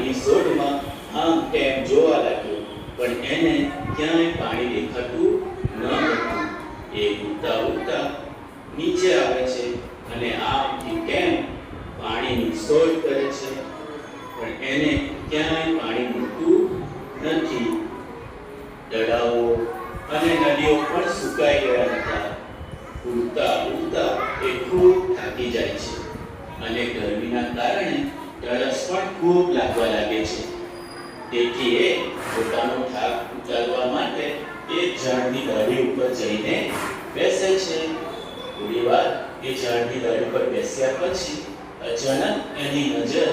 પાણીની શોધમાં આમ તેમ જોવા લાગ્યો, પણ એને ક્યાંય પાણી દેખાતું ન હતું. એ ઉડતા ઉડતા નીચે આવે છે અને આમથી તેમ પાણીની શોધ કરે છે, પણ એને ક્યાંય પાણી મળતું નથી. તળાવો અને નદીઓ પણ સુકાઈ ગયા હતા. ઉડતા ઉડતા એ ખૂબ થાકી જાય છે અને ગરમીના કારણે તરસ પણ ખૂબ લાગવા લાગે છે. તેથી એ પોતાનો થાક ઉતારવા માટે એ ઝાડની ડાળી ઉપર જઈને બેસે છે. થોડી વાર એ ઝાડની ડાળી ઉપર બેસ્યા પછી અચાનક એની નજર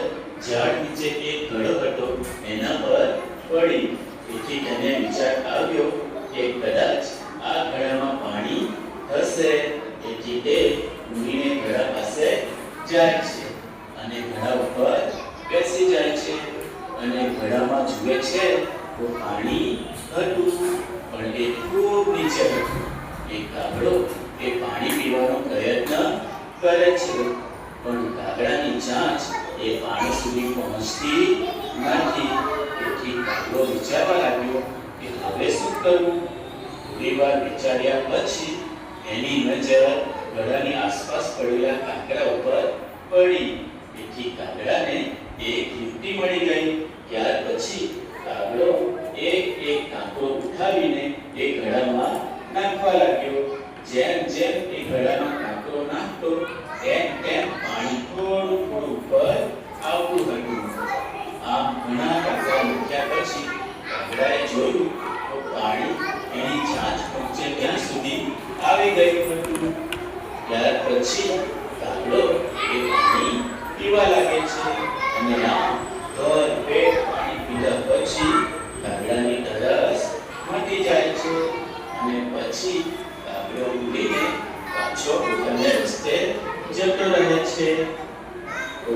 ઝાડ નીચે એક ઘડો હતો એના પર પડી. તેથી તેને વિચાર આવ્યો કે કદાચ આ ઘડામાં પાણી હશે. તેથી તે ઉડીને ઘડા પાસે જાય છે અને ઘડા ઉપર બેસી જાય છે અને ઘડામાં જુએ છે તો પાણી હતું, પણ એ ખૂબ નીચે હતું. એ કાગડો એ પાણી પીવાનો પ્રયત્ન કરે છે, પણ કાગડાની ચાંચ એ પાણી સુધી પહોંચતી નથી. તેથી કાગડો વિચારવા લાગ્યો કે હવે શું કરવું. થોડી વાર વિચાર્યા પછી એની નજર ઘડાની આસપાસ પડેલા કાંકરા ઉપર પડી. તેથી કાગડાને એક યુક્તિ મળી ગઈ. ત્યાર પછી કાગડો એક એક કાંકરો ઉઠાવીને એ ઘડામાં નાખવા લાગ્યો. જેમ જેમ એ ઘડામાં કાંકરો નાખતો તેમ તેમ પાણી થોડું થોડું ઉપર આવતું હતું. આમ ઘણા કાંકરા મૂક્યા પછી કાગડાએ જોયું તો પાણી એની ચાંચ પહોંચે ત્યાં સુધી આવી ગયું હતું. ત્યાર પછી કાગડો એ પાણી પીવા લાગે છે અને આમ ભરપેટ પાણી પીધા પછી કાગડાની તરસ મટી જાય છે અને પછી કાગડો ઉડીને પાછો પોતાના રસ્તે જતો રહે છે. તો